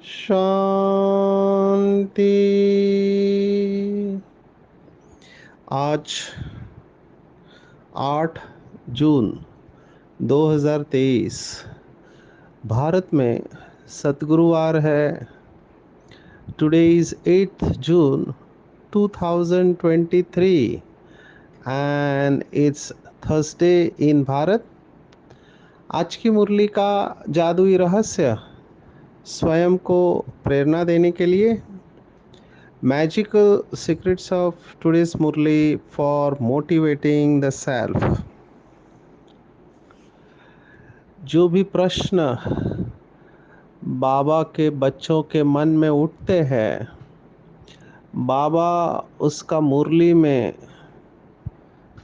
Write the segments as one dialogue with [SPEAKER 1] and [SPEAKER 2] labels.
[SPEAKER 1] शांति। आज 8 जून 2023 भारत में सतगुरुवार है। Today is 8 June 2023 and it's Thursday in Bharat. आज की मुरली का जादुई रहस्य स्वयं को प्रेरणा देने के लिए magical secrets of today's Murli for motivating the self. जो भी प्रश्न बाबा के बच्चों के मन में उठते हैं, बाबा उसका मुरली में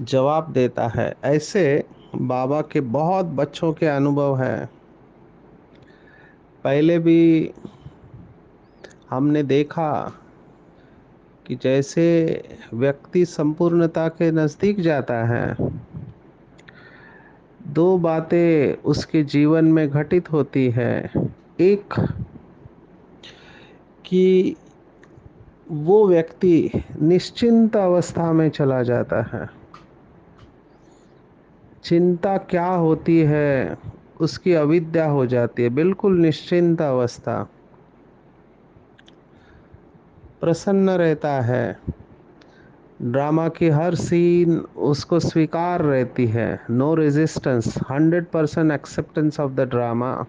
[SPEAKER 1] जवाब देता है। ऐसे बाबा के बहुत बच्चों के अनुभव हैं। पहले भी हमने देखा कि जैसे व्यक्ति संपूर्णता के नज़दीक जाता है, दो बातें उसके जीवन में घटित होती है। एक कि वो व्यक्ति निश्चिंत अवस्था में चला जाता है। चिंता क्या होती है उसकी अविद्या हो जाती है। बिल्कुल निश्चिंत अवस्था, प्रसन्न रहता है। ड्रामा की हर सीन उसको स्वीकार रहती है। No resistance, 100% acceptance of the drama.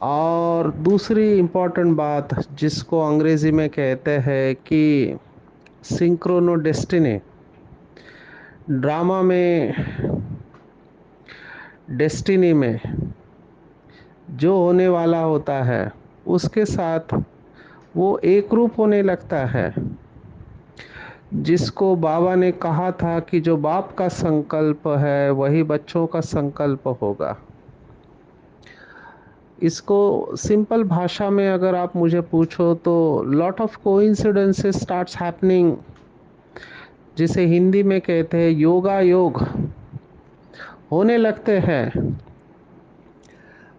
[SPEAKER 1] और दूसरी इम्पोर्टेंट बात जिसको अंग्रेजी में कहते हैं कि सिंक्रोनो डेस्टिनी। ड्रामा में, डेस्टिनी में जो होने वाला होता है उसके साथ वो एक रूप होने लगता है। जिसको बाबा ने कहा था कि जो बाप का संकल्प है वही बच्चों का संकल्प होगा। इसको सिंपल भाषा में अगर आप मुझे पूछो तो lot of coincidences starts happening, जिसे हिंदी में कहते हैं योगा योग, होने लगते हैं।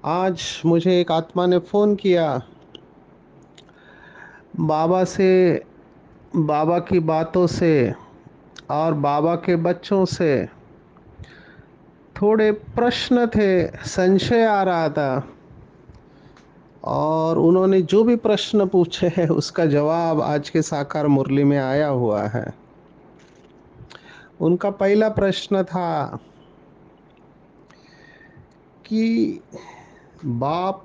[SPEAKER 1] आज मुझे एक आत्मा ने फ़ोन किया, बाबा से, बाबा की बातों से और बाबा के बच्चों से थोड़े प्रश्न थे, संशय आ रहा था। और उन्होंने जो भी प्रश्न पूछे हैं उसका जवाब आज के साकार मुरली में आया हुआ है। उनका पहला प्रश्न था कि बाप,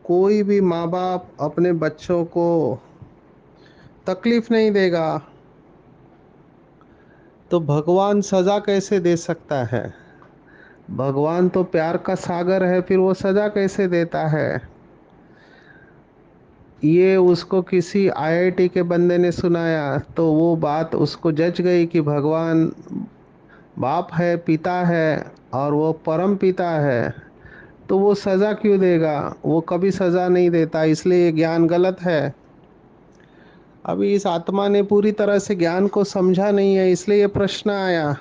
[SPEAKER 1] कोई भी माँ बाप अपने बच्चों को तकलीफ नहीं देगा तो भगवान सज़ा कैसे दे सकता है? भगवान तो प्यार का सागर है, फिर वो सज़ा कैसे देता है? ये उसको किसी आईआईटी के बंदे ने सुनाया तो वो बात उसको जच गई कि भगवान बाप है, पिता है और वो परम पिता है, तो वो सज़ा क्यों देगा? वो कभी सज़ा नहीं देता, इसलिए ये ज्ञान गलत है। अभी इस आत्मा ने पूरी तरह से ज्ञान को समझा नहीं है, इसलिए ये प्रश्न आया।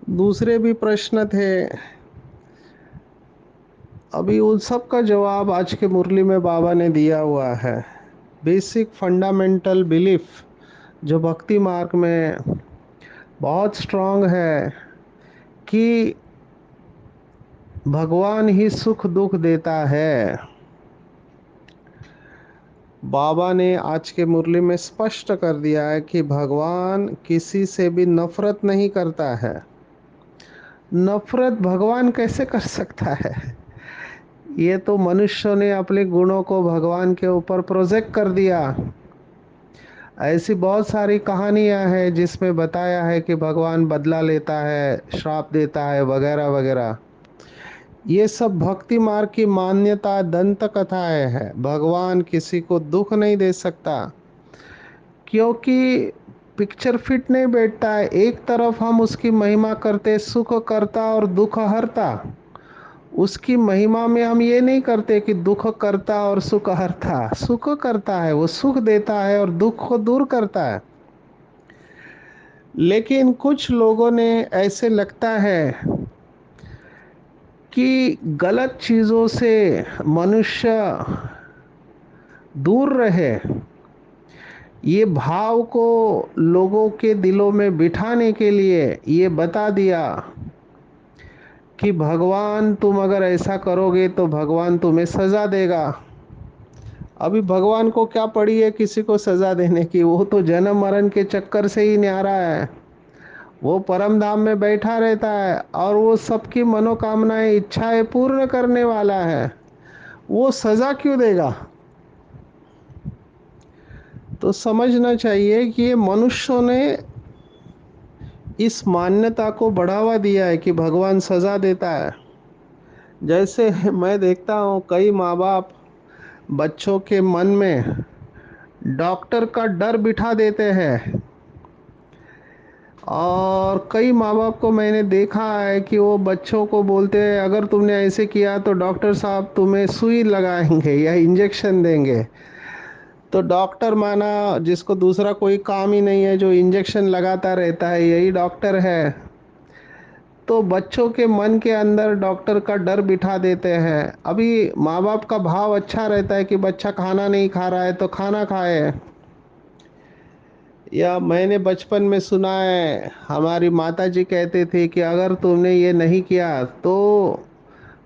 [SPEAKER 1] दूसरे भी प्रश्न थे। अभी उन सब का जवाब आज के मुरली में बाबा ने दिया हुआ है। बेसिक फंडामेंटल बिलीफ जो भक्ति मार्ग में बहुत स्ट्रांग है कि भगवान ही सुख दुख देता है। बाबा ने आज के मुरली में स्पष्ट कर दिया है कि भगवान किसी से भी नफरत नहीं करता है। नफरत भगवान कैसे कर सकता है? ये तो मनुष्य ने अपने गुणों को भगवान के ऊपर प्रोजेक्ट कर दिया। ऐसी बहुत सारी कहानियां हैं जिसमें बताया है कि भगवान बदला लेता है, श्राप देता है, वगैरह वगैरह। ये सब भक्ति मार्ग की मान्यता दंत कथाएं है। भगवान किसी को दुख नहीं दे सकता, क्योंकि पिक्चर फिट नहीं बैठता है। एक तरफ हम उसकी महिमा करते सुख करता और दुख हरता, उसकी महिमा में हम ये नहीं करते कि दुख करता और सुख हरता। सुख करता है, वो सुख देता है और दुख को दूर करता है। लेकिन कुछ लोगों ने ऐसे लगता है कि गलत चीजों से मनुष्य दूर रहे, ये भाव को लोगों के दिलों में बिठाने के लिए ये बता दिया कि भगवान तुम अगर ऐसा करोगे तो भगवान तुम्हें सजा देगा। अभी भगवान को क्या पड़ी है किसी को सजा देने की? वो तो जन्म मरण के चक्कर से ही न्यारा है। वो परम धाम में बैठा रहता है और वो सबकी मनोकामनाएं इच्छाएं पूर्ण करने वाला है। वो सजा क्यों देगा? तो समझना चाहिए कि ये मनुष्यों ने इस मान्यता को बढ़ावा दिया है कि भगवान सजा देता है। जैसे मैं देखता हूँ कई माँ बाप बच्चों के मन में डॉक्टर का डर बिठा देते हैं, और कई माँ बाप को मैंने देखा है कि वो बच्चों को बोलते हैं अगर तुमने ऐसे किया तो डॉक्टर साहब तुम्हें सुई लगाएंगे या इंजेक्शन देंगे। तो डॉक्टर माना जिसको दूसरा कोई काम ही नहीं है, जो इंजेक्शन लगाता रहता है, यही डॉक्टर है। तो बच्चों के मन के अंदर डॉक्टर का डर बिठा देते हैं। अभी माँ बाप का भाव अच्छा रहता है कि बच्चा खाना नहीं खा रहा है तो खाना खाए। या मैंने बचपन में सुना है हमारी माता जी कहते थे कि अगर तुमने ये नहीं किया तो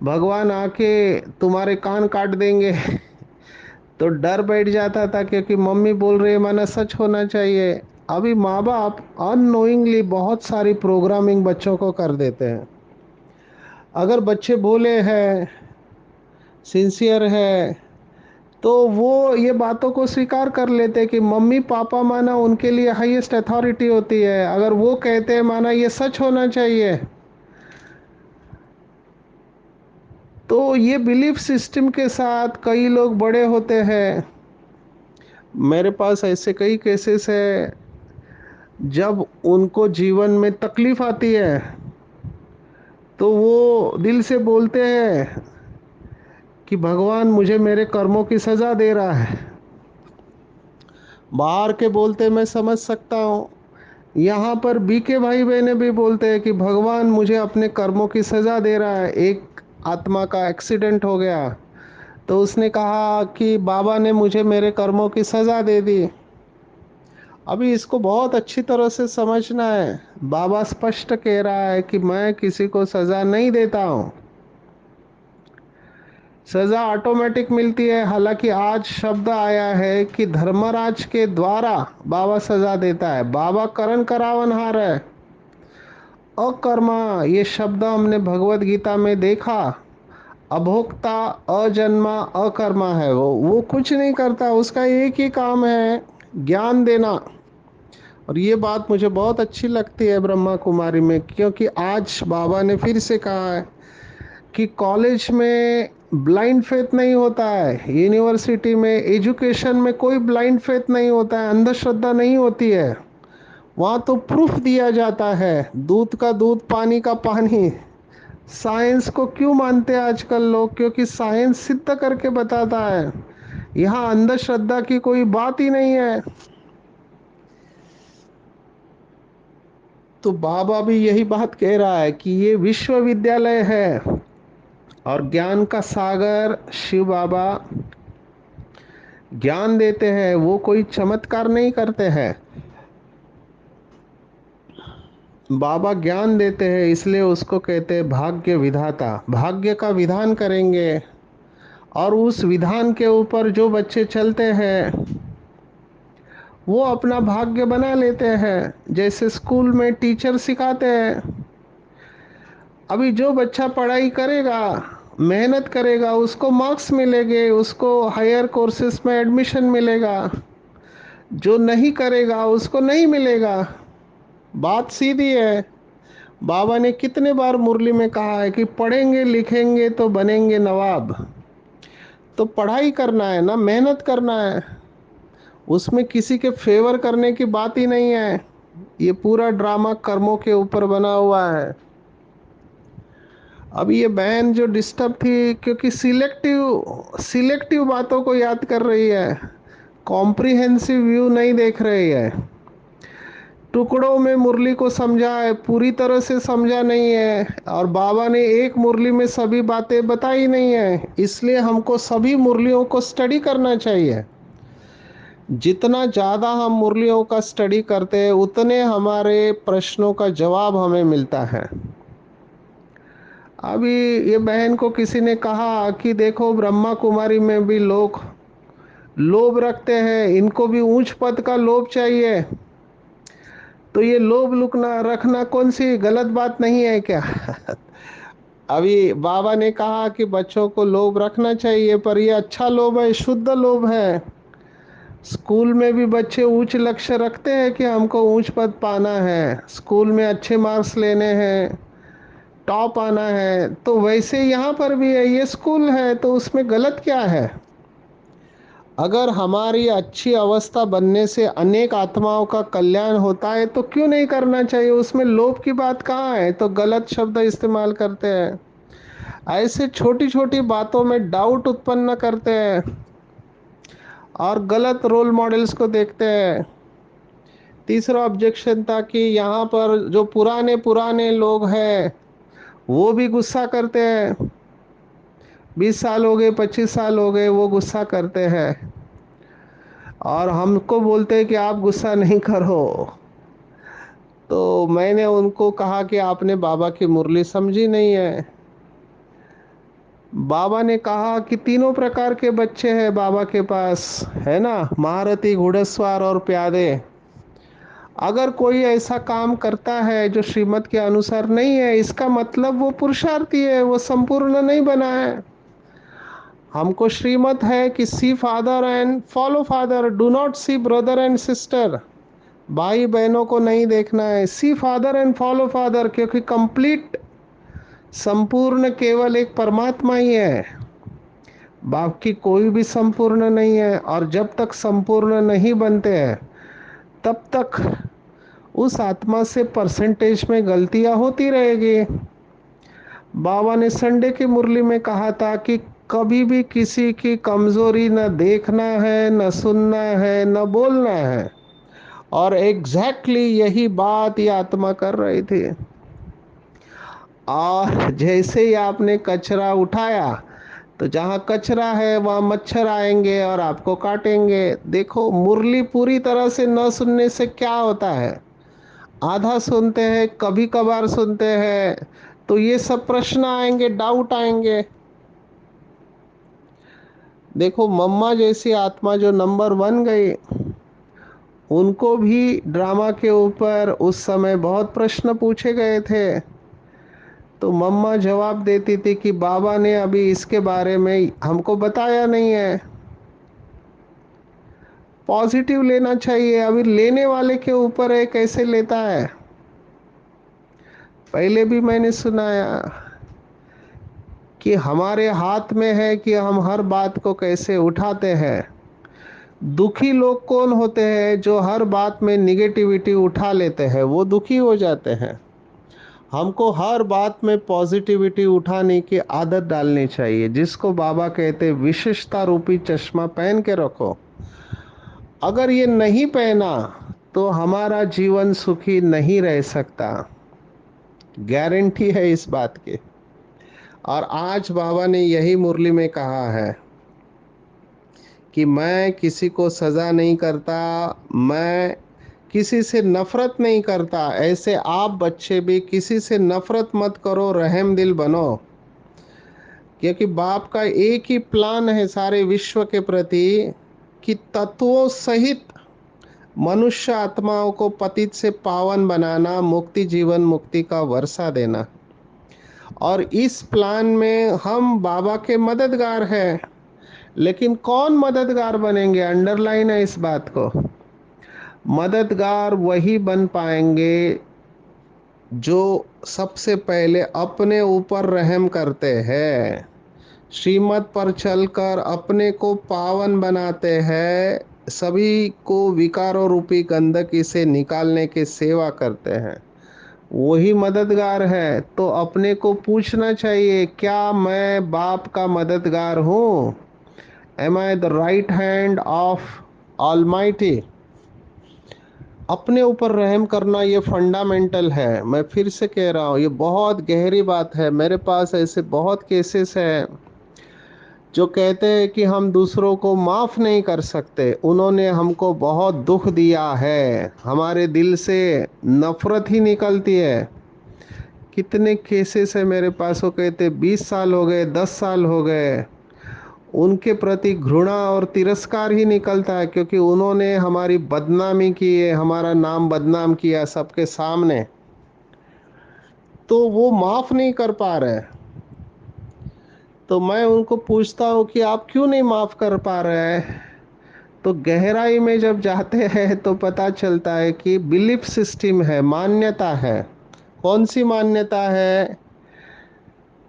[SPEAKER 1] भगवान आके तुम्हारे कान काट देंगे। तो डर बैठ जाता था क्योंकि मम्मी बोल रही है, माना सच होना चाहिए। अभी माँ बाप अननोइंगली बहुत सारी प्रोग्रामिंग बच्चों को कर देते हैं। अगर बच्चे भोले हैं, सिंसियर है, तो वो ये बातों को स्वीकार कर लेते हैं कि मम्मी पापा माना उनके लिए हाईएस्ट अथॉरिटी होती है। अगर वो कहते हैं माना ये सच होना चाहिए। तो ये बिलीफ सिस्टम के साथ कई लोग बड़े होते हैं। मेरे पास ऐसे कई केसेस है, जब उनको जीवन में तकलीफ आती है तो वो दिल से बोलते हैं कि भगवान मुझे मेरे कर्मों की सजा दे रहा है। बाहर के बोलते मैं समझ सकता हूँ, यहाँ पर बीके भाई बहने भी बोलते हैं कि भगवान मुझे अपने कर्मों की सजा दे रहा है। एक आत्मा का एक्सीडेंट हो गया तो उसने कहा कि बाबा ने मुझे मेरे कर्मों की सजा दे दी। अभी इसको बहुत अच्छी तरह से समझना है। बाबा स्पष्ट कह रहा है कि मैं किसी को सजा नहीं देता हूँ। सजा ऑटोमेटिक मिलती है। हालांकि आज शब्द आया है कि धर्मराज के द्वारा बाबा सजा देता है। बाबा करण करावनहार है। अकर्मा ये शब्द हमने भगवत गीता में देखा। अभोक्ता अजन्मा अकर्मा है। वो कुछ नहीं करता, उसका एक ही काम है ज्ञान देना। और ये बात मुझे बहुत अच्छी लगती है ब्रह्मा कुमारी में, क्योंकि आज बाबा ने फिर से कहा है कि कॉलेज में ब्लाइंड फेथ नहीं होता है, यूनिवर्सिटी में एजुकेशन में कोई ब्लाइंड फेथ नहीं होता है, अंधश्रद्धा नहीं होती है। वहाँ तो प्रूफ दिया जाता है, दूध का दूध पानी का पानी। साइंस को क्यों मानते हैं आजकल लोग? क्योंकि साइंस सिद्ध करके बताता है। यहाँ अंधश्रद्धा की कोई बात ही नहीं है। तो बाबा भी यही बात कह रहा है कि ये विश्वविद्यालय है और ज्ञान का सागर शिव बाबा ज्ञान देते हैं। वो कोई चमत्कार नहीं करते हैं, बाबा ज्ञान देते हैं। इसलिए उसको कहते हैं भाग्य विधाता। भाग्य का विधान करेंगे और उस विधान के ऊपर जो बच्चे चलते हैं वो अपना भाग्य बना लेते हैं। जैसे स्कूल में टीचर सिखाते हैं, अभी जो बच्चा पढ़ाई करेगा, मेहनत करेगा, उसको मार्क्स मिलेंगे, उसको हायर कोर्सेस में एडमिशन मिलेगा। जो नहीं करेगा उसको नहीं मिलेगा। बात सीधी है। बाबा ने कितने बार मुरली में कहा है कि पढ़ेंगे लिखेंगे तो बनेंगे नवाब। तो पढ़ाई करना है ना, मेहनत करना है। उसमें किसी के फेवर करने की बात ही नहीं है। ये पूरा ड्रामा कर्मों के ऊपर बना हुआ है। अब ये बहन जो डिस्टर्ब थी क्योंकि सिलेक्टिव सिलेक्टिव बातों को याद कर रही है, कॉम्प्रिहेंसिव व्यू नहीं देख रही है। टुकड़ों में मुरली को समझा है, पूरी तरह से समझा नहीं है, और बाबा ने एक मुरली में सभी बातें बताई नहीं है। इसलिए हमको सभी मुरलियों को स्टडी करना चाहिए। जितना ज़्यादा हम मुरलियों का स्टडी करते हैं उतने हमारे प्रश्नों का जवाब हमें मिलता है। अभी ये बहन को किसी ने कहा कि देखो ब्रह्मा कुमारी में भी लोग लोभ रखते हैं, इनको भी ऊंच पद का लोभ चाहिए, तो ये लोभ लुकना रखना कौन सी गलत बात नहीं है क्या? अभी बाबा ने कहा कि बच्चों को लोभ रखना चाहिए, पर ये अच्छा लोभ है, शुद्ध लोभ है। स्कूल में भी बच्चे उच्च लक्ष्य रखते हैं कि हमको ऊंच पद पाना है, स्कूल में अच्छे मार्क्स लेने हैं, टॉप आना है, तो वैसे यहाँ पर भी है, ये स्कूल है तो उसमें गलत क्या है? अगर हमारी अच्छी अवस्था बनने से अनेक आत्माओं का कल्याण होता है तो क्यों नहीं करना चाहिए? उसमें लोभ की बात कहाँ है? तो गलत शब्द इस्तेमाल करते हैं, ऐसे छोटी छोटी बातों में डाउट उत्पन्न करते हैं और गलत रोल मॉडल्स को देखते हैं। तीसरा ऑब्जेक्शन था कि यहाँ पर जो पुराने पुराने लोग हैं वो भी गुस्सा करते हैं, 20 साल हो गए, 25 साल हो गए, वो गुस्सा करते हैं और हमको बोलते हैं कि आप गुस्सा नहीं करो। तो मैंने उनको कहा कि आपने बाबा की मुरली समझी नहीं है। बाबा ने कहा कि तीनों प्रकार के बच्चे हैं बाबा के पास, है ना, महारथी, घुड़सवार और प्यादे। अगर कोई ऐसा काम करता है जो श्रीमत के अनुसार नहीं है, इसका मतलब वो पुरुषार्थी है, वो संपूर्ण नहीं बना है। हमको श्रीमत है कि see father and follow father, do not see brother and sister. भाई बहनों को नहीं देखना है, see father and follow father, क्योंकि कंप्लीट संपूर्ण केवल एक परमात्मा ही है, बाकी कोई भी संपूर्ण नहीं है। और जब तक संपूर्ण नहीं बनते हैं तब तक उस आत्मा से परसेंटेज में गलतियां होती रहेगी। बाबा ने संडे की मुरली में कहा था कि कभी भी किसी की कमजोरी न देखना है, न सुनना है, न बोलना है, और एग्जैक्टली यही बात ये आत्मा कर रही थी। और जैसे ही आपने कचरा उठाया तो जहाँ कचरा है वहाँ मच्छर आएंगे और आपको काटेंगे। देखो, मुरली पूरी तरह से न सुनने से क्या होता है, आधा सुनते हैं, कभी कभार सुनते हैं, तो ये सब प्रश्न आएंगे, डाउट आएंगे। देखो, मम्मा जैसी आत्मा जो नंबर 1 गई, उनको भी ड्रामा के ऊपर उस समय बहुत प्रश्न पूछे गए थे, तो मम्मा जवाब देती थी कि बाबा ने अभी इसके बारे में हमको बताया नहीं है। पॉजिटिव लेना चाहिए, अभी लेने वाले के ऊपर है कैसे लेता है। पहले भी मैंने सुनाया कि हमारे हाथ में है कि हम हर बात को कैसे उठाते हैं। दुखी लोग कौन होते हैं? जो हर बात में निगेटिविटी उठा लेते हैं, वो दुखी हो जाते हैं। हमको हर बात में पॉजिटिविटी उठाने की आदत डालनी चाहिए, जिसको बाबा कहते हैं विशेषता रूपी चश्मा पहन के रखो। अगर ये नहीं पहना तो हमारा जीवन सुखी नहीं रह सकता, गारंटी है इस बात की। और आज बाबा ने यही मुरली में कहा है कि मैं किसी को सजा नहीं करता, मैं किसी से नफरत नहीं करता। ऐसे आप बच्चे भी किसी से नफरत मत करो, रहम दिल बनो, क्योंकि बाप का एक ही प्लान है सारे विश्व के प्रति कि तत्वों सहित मनुष्य आत्माओं को पतित से पावन बनाना, मुक्ति जीवन मुक्ति का वर्षा देना। और इस प्लान में हम बाबा के मददगार हैं, लेकिन कौन मददगार बनेंगे? अंडरलाइन है इस बात को, मददगार वही बन पाएंगे जो सबसे पहले अपने ऊपर रहम करते हैं, श्रीमत पर चलकर अपने को पावन बनाते हैं, सभी को विकारों रूपी गंदगी से निकालने की सेवा करते हैं, वही मददगार है। तो अपने को पूछना चाहिए, क्या मैं बाप का मददगार हूँ? Am I the right hand of Almighty? अपने ऊपर रहम करना ये फंडामेंटल है। मैं फिर से कह रहा हूँ, ये बहुत गहरी बात है। मेरे पास ऐसे बहुत केसेस हैं जो कहते हैं कि हम दूसरों को माफ़ नहीं कर सकते, उन्होंने हमको बहुत दुख दिया है, हमारे दिल से नफ़रत ही निकलती है। कितने केसेस है मेरे पास, वो कहते 20 साल हो गए, 10 साल हो गए, उनके प्रति घृणा और तिरस्कार ही निकलता है, क्योंकि उन्होंने हमारी बदनामी की है, हमारा नाम बदनाम किया सबके सामने, तो वो माफ़ नहीं कर पा रहे। तो मैं उनको पूछता हूँ कि आप क्यों नहीं माफ़ कर पा रहे हैं? तो गहराई में जब जाते हैं तो पता चलता है कि बिलीफ सिस्टम है, मान्यता है। कौन सी मान्यता है?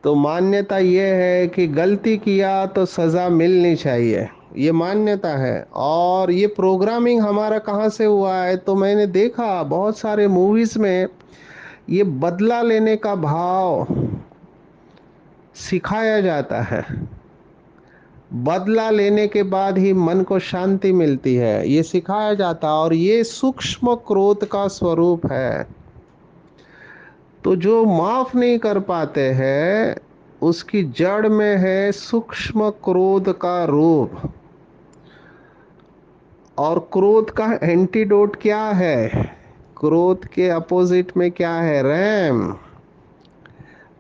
[SPEAKER 1] तो मान्यता ये है कि गलती किया तो सज़ा मिलनी चाहिए, ये मान्यता है। और ये प्रोग्रामिंग हमारा कहाँ से हुआ है? तो मैंने देखा बहुत सारे मूवीज़ में ये बदला लेने का भाव सिखाया जाता है। बदला लेने के बाद ही मन को शांति मिलती है, ये सिखाया जाता है, और ये सूक्ष्म क्रोध का स्वरूप है। तो जो माफ नहीं कर पाते हैं, उसकी जड़ में है सूक्ष्म क्रोध का रूप। और क्रोध का एंटीडोट क्या है? क्रोध के अपोजिट में क्या है? रैम।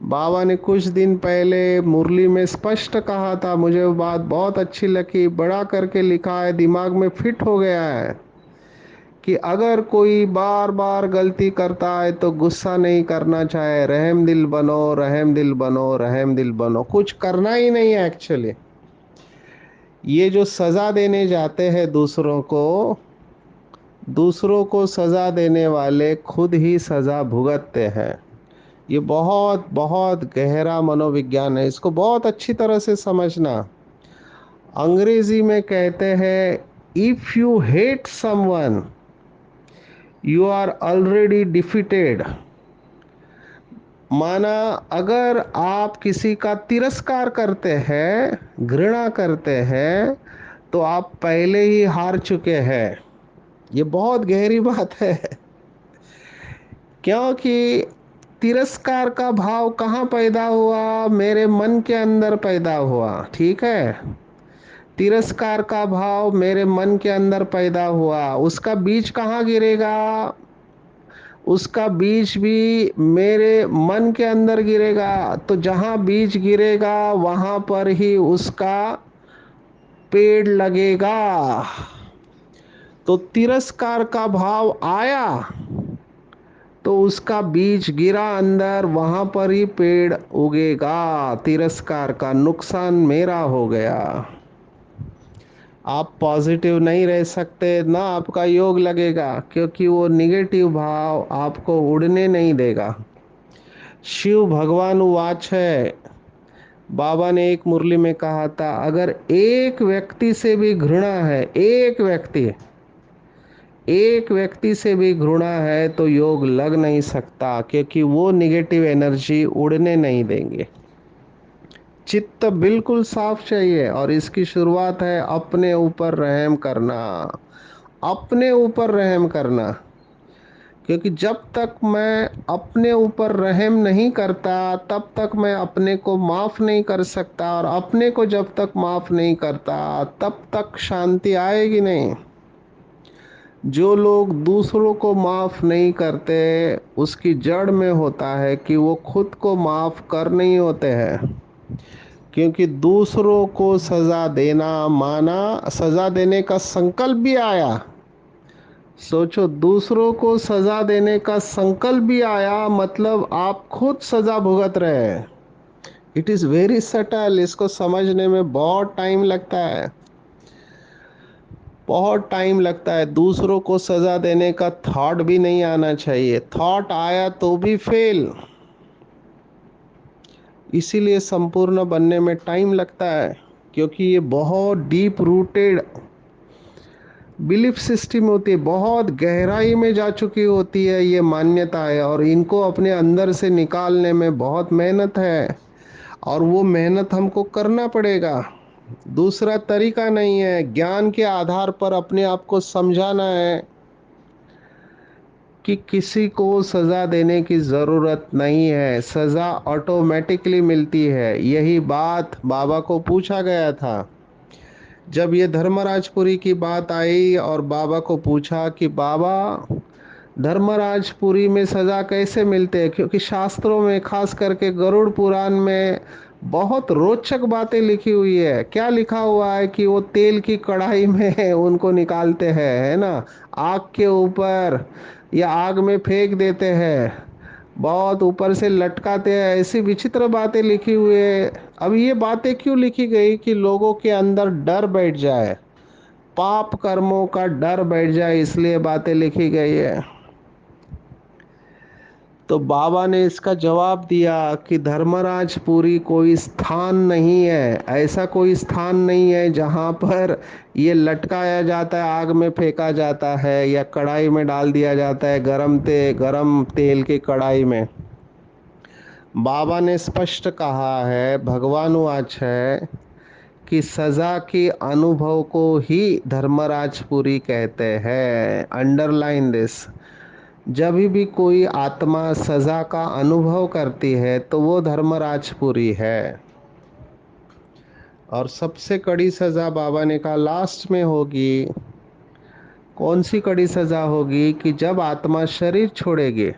[SPEAKER 1] बाबा ने कुछ दिन पहले मुरली में स्पष्ट कहा था, मुझे वो बात बहुत अच्छी लगी, बड़ा करके लिखा है, दिमाग में फिट हो गया है, कि अगर कोई बार बार गलती करता है तो गुस्सा नहीं करना चाहे, रहम दिल बनो, रहम दिल बनो, रहम दिल बनो। कुछ करना ही नहीं है एक्चुअली। ये जो सज़ा देने जाते हैं दूसरों को सज़ा देने वाले खुद ही सज़ा भुगतते हैं। ये बहुत बहुत गहरा मनोविज्ञान है, इसको बहुत अच्छी तरह से समझना। अंग्रेजी में कहते हैं, if you hate someone you are already defeated. माना, अगर आप किसी का तिरस्कार करते हैं, घृणा करते हैं, तो आप पहले ही हार चुके हैं। ये बहुत गहरी बात है, क्योंकि तिरस्कार का भाव कहाँ पैदा हुआ? मेरे मन के अंदर पैदा हुआ, ठीक है? तिरस्कार का भाव मेरे मन के अंदर पैदा हुआ, उसका बीज कहाँ गिरेगा? उसका बीज भी मेरे मन के अंदर गिरेगा। तो जहाँ बीज गिरेगा वहाँ पर ही उसका पेड़ लगेगा। तो तिरस्कार का भाव आया तो उसका बीज गिरा अंदर, वहाँ पर ही पेड़ उगेगा। तिरस्कार का नुकसान मेरा हो गया। आप पॉजिटिव नहीं रह सकते ना, आपका योग लगेगा, क्योंकि वो निगेटिव भाव आपको उड़ने नहीं देगा। शिव भगवान वाच है, बाबा ने एक मुरली में कहा था, अगर एक व्यक्ति से भी घृणा है, एक व्यक्ति से भी घृणा है, तो योग लग नहीं सकता, क्योंकि वो निगेटिव एनर्जी उड़ने नहीं देंगे। चित्त बिल्कुल साफ चाहिए, और इसकी शुरुआत है अपने ऊपर रहम करना। अपने ऊपर रहम करना, क्योंकि जब तक मैं अपने ऊपर रहम नहीं करता, तब तक मैं अपने को माफ़ नहीं कर सकता, और अपने को जब तक माफ़ नहीं करता, तब तक शांति आएगी नहीं। जो लोग दूसरों को माफ़ नहीं करते, उसकी जड़ में होता है कि वो खुद को माफ़ कर नहीं होते हैं। क्योंकि दूसरों को सज़ा देना माना, सज़ा देने का संकल्प भी आया। सोचो, दूसरों को सज़ा देने का संकल्प भी आया, मतलब आप खुद सज़ा भुगत रहे हैं। इट इज़ वेरी सटल, इसको समझने में बहुत टाइम लगता है, बहुत टाइम लगता है। दूसरों को सज़ा देने का थॉट भी नहीं आना चाहिए, थॉट आया तो भी फेल। इसीलिए संपूर्ण बनने में टाइम लगता है, क्योंकि ये बहुत डीप रूटेड बिलीफ सिस्टम होती है, बहुत गहराई में जा चुकी होती है ये मान्यताएं, और इनको अपने अंदर से निकालने में बहुत मेहनत है, और वो मेहनत हमको करना पड़ेगा। दूसरा तरीका नहीं है। ज्ञान के आधार पर अपने आप को समझाना है कि किसी को सजा देने की ज़रूरत नहीं है, सजा ऑटोमेटिकली मिलती है। यही बात बाबा को पूछा गया था। जब ये धर्मराजपुरी की बात आई और बाबा को पूछा कि बाबा, धर्मराजपुरी में सजा कैसे मिलते हैं, क्योंकि शास्त्रों में खास करके गरुड़ पुराण में बहुत रोचक बातें लिखी हुई है। क्या लिखा हुआ है कि वो तेल की कढ़ाई में उनको निकालते हैं, है ना, आग के ऊपर या आग में फेंक देते हैं, बहुत ऊपर से लटकाते हैं, ऐसी विचित्र बातें लिखी हुई है। अब ये बातें क्यों लिखी गई कि लोगों के अंदर डर बैठ जाए, पाप कर्मों का डर बैठ जाए, इसलिए बातें लिखी गई है। तो बाबा ने इसका जवाब दिया कि धर्मराजपुरी कोई स्थान नहीं है, ऐसा कोई स्थान नहीं है जहाँ पर ये लटकाया जाता है, आग में फेंका जाता है या कढ़ाई में डाल दिया जाता है, गरम तेल की कढ़ाई में। बाबा ने स्पष्ट कहा है, भगवान वाच है, कि सजा के अनुभव को ही धर्मराजपुरी कहते हैं। Underline this. जब भी कोई आत्मा सजा का अनुभव करती है तो वो धर्मराजपुरी है। और सबसे कड़ी सजा बाबा ने कहा लास्ट में होगी। कौन सी कड़ी सजा होगी? कि जब आत्मा शरीर छोड़ेगी,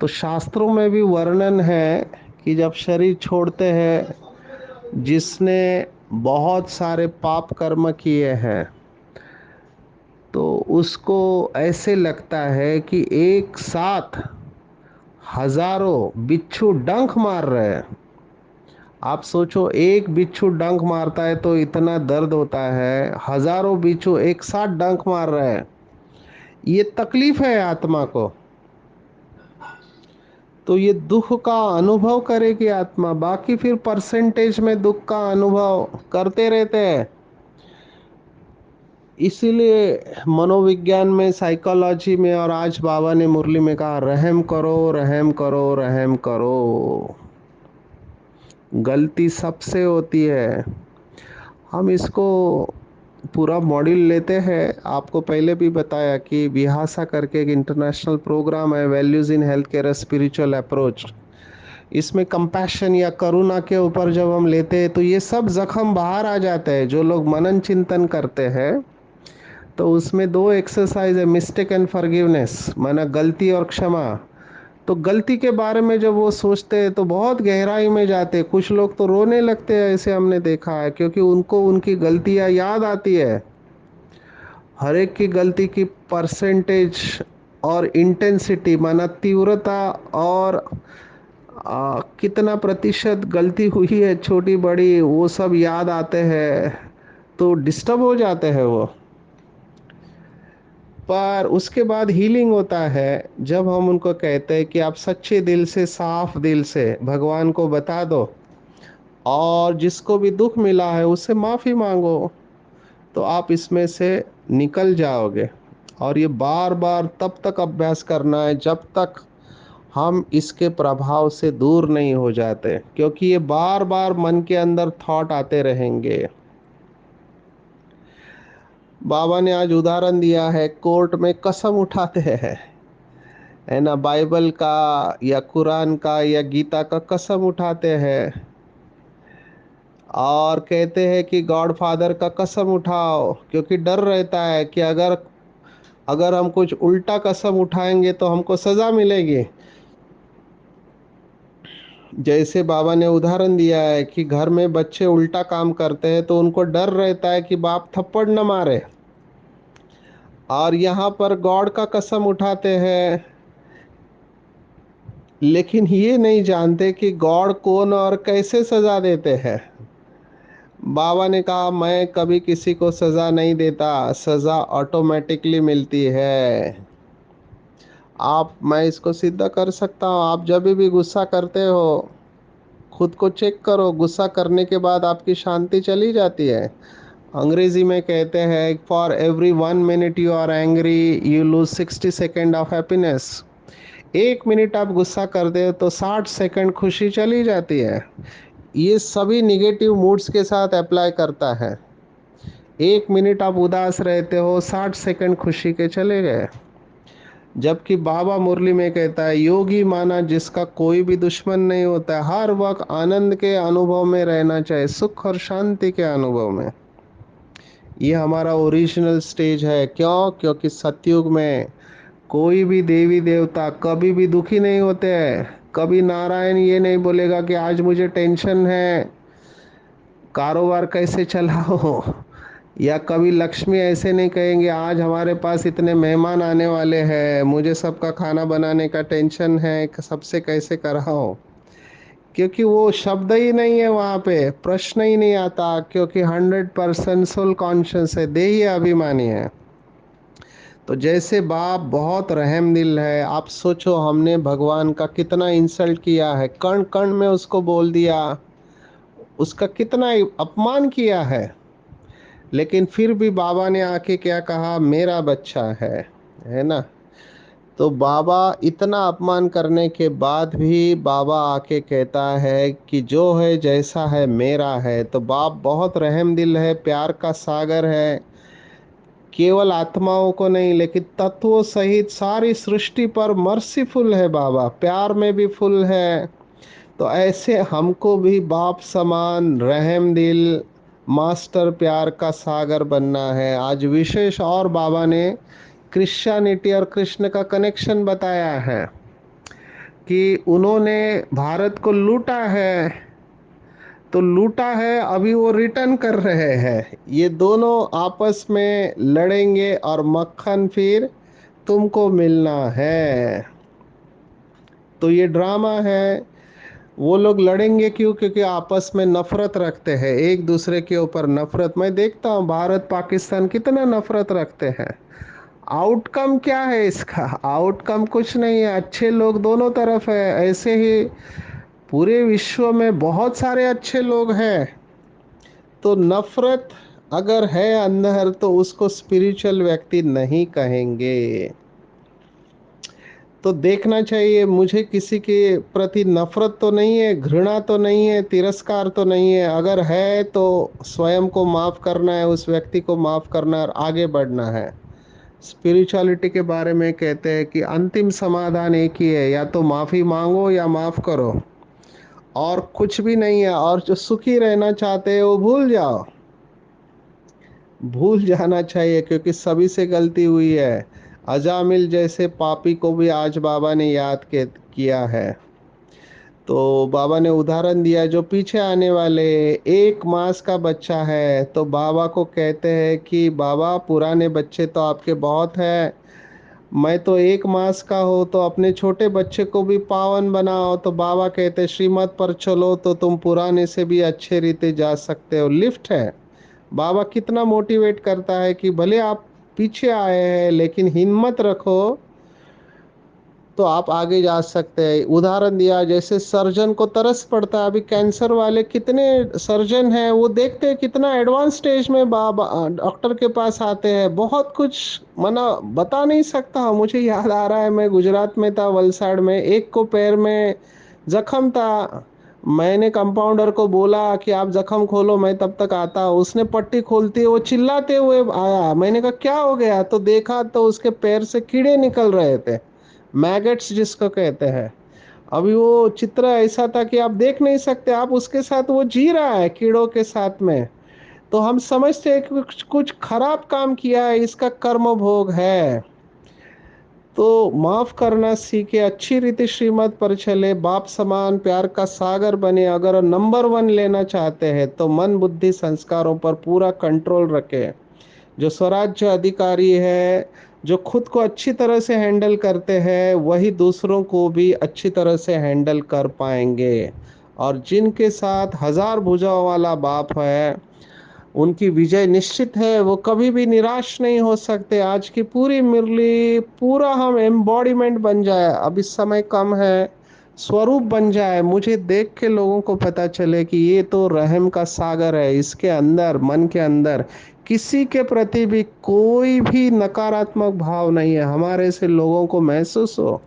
[SPEAKER 1] तो शास्त्रों में भी वर्णन है कि जब शरीर छोड़ते हैं, जिसने बहुत सारे पाप कर्म किए हैं, तो उसको ऐसे लगता है कि एक साथ हजारों बिच्छू डंक मार रहे हैं। आप सोचो, एक बिच्छू डंक मारता है तो इतना दर्द होता है, हजारों बिच्छू एक साथ डंक मार रहे हैं, ये तकलीफ है आत्मा को। तो ये दुख का अनुभव करेगी आत्मा, बाकी फिर परसेंटेज में दुख का अनुभव करते रहते हैं। इसीलिए मनोविज्ञान में, साइकोलॉजी में, और आज बाबा ने मुरली में कहा, रहम करो, रहम करो, रहम करो। गलती सबसे होती है। हम इसको पूरा मॉड्यूल लेते हैं। आपको पहले भी बताया कि विहासा करके एक इंटरनेशनल प्रोग्राम है, values in health care spiritual approach. इसमें कंपैशन या करुणा के ऊपर जब हम लेते हैं तो ये सब जख्म बाहर आ जाते हैं। जो लोग मनन चिंतन करते हैं तो उसमें दो एक्सरसाइज है, मिस्टेक एंड फॉरगिवनेस, माना गलती और क्षमा। तो गलती के बारे में जब वो सोचते हैं तो बहुत गहराई में जाते हैं। कुछ लोग तो रोने लगते हैं, ऐसे हमने देखा है, क्योंकि उनको उनकी गलतियां याद आती है। हर एक की गलती की परसेंटेज और इंटेंसिटी, माना तीव्रता, और कितना प्रतिशत गलती हुई है, छोटी बड़ी, वो सब याद आते हैं, तो डिस्टर्ब हो जाते हैं वो। पर उसके बाद हीलिंग होता है जब हम उनको कहते हैं कि आप सच्चे दिल से, साफ दिल से भगवान को बता दो, और जिसको भी दुख मिला है उससे माफ़ी मांगो, तो आप इसमें से निकल जाओगे। और ये बार बार तब तक अभ्यास करना है जब तक हम इसके प्रभाव से दूर नहीं हो जाते, क्योंकि ये बार बार मन के अंदर थॉट आते रहेंगे। बाबा ने आज उदाहरण दिया है, कोर्ट में कसम उठाते हैं, है ना, बाइबल का या कुरान का या गीता का कसम उठाते हैं, और कहते हैं कि गॉड फादर का कसम उठाओ, क्योंकि डर रहता है कि अगर अगर हम कुछ उल्टा कसम उठाएंगे तो हमको सजा मिलेगी। जैसे बाबा ने उदाहरण दिया है कि घर में बच्चे उल्टा काम करते हैं तो उनको डर रहता है कि बाप थप्पड़ न मारे, और यहाँ पर गॉड का कसम उठाते हैं, लेकिन ये नहीं जानते कि गॉड कौन और कैसे सजा देते हैं। बाबा ने कहा, मैं कभी किसी को सजा नहीं देता, सजा ऑटोमेटिकली मिलती है। मैं इसको सिद्ध कर सकता हूँ। आप जब भी गुस्सा करते हो, खुद को चेक करो, गुस्सा करने के बाद आपकी शांति चली जाती है। अंग्रेजी में कहते हैं for every 1 minute you are angry you lose 60 second of happiness. 1 minute आप गुस्सा कर दे तो 60 सेकंड खुशी चली जाती है। ये सभी निगेटिव मूड्स के साथ अप्लाई करता है। 1 मिनट आप उदास रहते हो, 60 सेकंड खुशी के चले गए। जबकि बाबा मुरली में कहता है योगी माना जिसका कोई भी दुश्मन नहीं होता है, हर वक्त आनंद के अनुभव में रहना चाहिए, सुख और शांति के अनुभव में। ये हमारा ओरिजिनल स्टेज है। क्यों? क्योंकि सतयुग में कोई भी देवी देवता कभी भी दुखी नहीं होते हैं। कभी नारायण ये नहीं बोलेगा कि आज मुझे टेंशन है, कारोबार कैसे चलाओ। या कभी लक्ष्मी ऐसे नहीं कहेंगे आज हमारे पास इतने मेहमान आने वाले हैं, मुझे सबका खाना बनाने का टेंशन है, सबसे कैसे कराओ। क्योंकि वो शब्द ही नहीं है, वहाँ पे प्रश्न ही नहीं आता, क्योंकि 100% सोल कॉन्शियस है, देही अभिमानी है। तो जैसे बाप बहुत रहम दिल है, आप सोचो हमने भगवान का कितना इंसल्ट किया है, कण कण में उसको बोल दिया, उसका कितना अपमान किया है। लेकिन फिर भी बाबा ने आके क्या कहा, मेरा बच्चा है ना। तो बाबा इतना अपमान करने के बाद भी बाबा आके कहता है कि जो है जैसा है मेरा है। तो बाप बहुत रहम दिल है, प्यार का सागर है। केवल आत्माओं को नहीं लेकिन तत्वों सहित सारी सृष्टि पर मर्सीफुल है बाबा, प्यार में भी फुल है। तो ऐसे हमको भी बाप समान रहम दिल मास्टर प्यार का सागर बनना है। आज विशेष और बाबा ने क्रिश्चियनिटी और कृष्ण का कनेक्शन बताया है कि उन्होंने भारत को लूटा है, तो लूटा है, अभी वो रिटर्न कर रहे हैं। ये दोनों आपस में लड़ेंगे और मक्खन फिर तुमको मिलना है। तो ये ड्रामा है। वो लोग लड़ेंगे क्यों? क्योंकि आपस में नफरत रखते हैं, एक दूसरे के ऊपर नफरत। मैं देखता हूँ भारत पाकिस्तान कितना नफरत रखते हैं। आउटकम क्या है इसका? आउटकम कुछ नहीं है, अच्छे लोग दोनों तरफ है। ऐसे ही पूरे विश्व में बहुत सारे अच्छे लोग हैं। तो नफरत अगर है अंदर तो उसको स्पिरिचुअल व्यक्ति नहीं कहेंगे। तो देखना चाहिए, मुझे किसी के प्रति नफरत तो नहीं है, घृणा तो नहीं है, तिरस्कार तो नहीं है। अगर है तो स्वयं को माफ करना है, उस व्यक्ति को माफ करना है और आगे बढ़ना है। स्पिरिचुअलिटी के बारे में कहते हैं कि अंतिम समाधान एक ही है, या तो माफी मांगो या माफ करो, और कुछ भी नहीं है। और जो सुखी रहना चाहते हैं वो भूल जाओ, भूल जाना चाहिए, क्योंकि सभी से गलती हुई है। अजामिल जैसे पापी को भी आज बाबा ने याद किया है। तो बाबा ने उदाहरण दिया, जो पीछे आने वाले 1 मास का बच्चा है, तो बाबा को कहते हैं कि बाबा पुराने बच्चे तो आपके बहुत हैं, मैं तो 1 मास का हो, तो अपने छोटे बच्चे को भी पावन बनाओ। तो बाबा कहते श्रीमत पर चलो तो तुम पुराने से भी अच्छे रीते जा सकते हो, लिफ्ट है। बाबा कितना मोटिवेट करता है कि भले आप पीछे आए हैं लेकिन हिम्मत रखो तो आप आगे जा सकते हैं। उदाहरण दिया, जैसे सर्जन को तरस पड़ता है, अभी कैंसर वाले कितने सर्जन हैं, वो देखते हैं कितना एडवांस स्टेज में बाबा डॉक्टर के पास आते हैं, बहुत कुछ मना बता नहीं सकता। मुझे याद आ रहा है, मैं गुजरात में था, वलसाड़ में, एक को पैर में जख्म था। मैंने कंपाउंडर को बोला कि आप जख्म खोलो, मैं तब तक आता हूँ। उसने पट्टी खोलती है, वो चिल्लाते हुए आया। मैंने कहा क्या हो गया? तो देखा तो उसके पैर से कीड़े निकल रहे थे, मैगट्स जिसको कहते हैं। अभी वो चित्र ऐसा था कि आप देख नहीं सकते, आप उसके साथ, वो जी रहा है कीड़ों के साथ में। तो हम समझते हैं कि कुछ खराब काम किया है, इसका कर्म भोग है। तो माफ करना सीखे, अच्छी रीति श्रीमत पर चले, बाप समान प्यार का सागर बने। अगर नंबर 1 लेना चाहते हैं तो मन बुद्धि संस्कारों पर पूरा कंट्रोल रखे। जो स्वराज्य अधिकारी है, जो खुद को अच्छी तरह से हैंडल करते हैं, वही दूसरों को भी अच्छी तरह से हैंडल कर पाएंगे। और जिनके साथ 1000 भुजाओं वाला बाप है, उनकी विजय निश्चित है, वो कभी भी निराश नहीं हो सकते। आज की पूरी मुरली पूरा हम एम्बॉडीमेंट बन जाए। अब इस समय कम है, स्वरूप बन जाए, मुझे देख के लोगों को पता चले कि ये तो रहम का सागर है, इसके अंदर, मन के अंदर किसी के प्रति भी कोई भी नकारात्मक भाव नहीं है। हमारे से लोगों को महसूस हो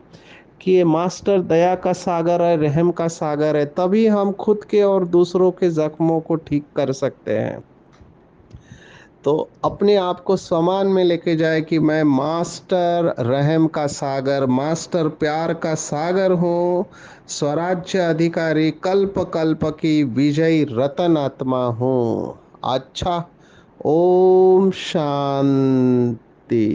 [SPEAKER 1] कि ये मास्टर दया का सागर है, रहम का सागर है, तभी हम खुद के और दूसरों के जख्मों को ठीक कर सकते हैं। तो अपने आप को समान में लेके जाए कि मैं मास्टर रहम का सागर, मास्टर प्यार का सागर हूँ, स्वराज्य अधिकारी, कल्प कल्प की विजयी रतन आत्मा हूँ। अच्छा, ओम शांति।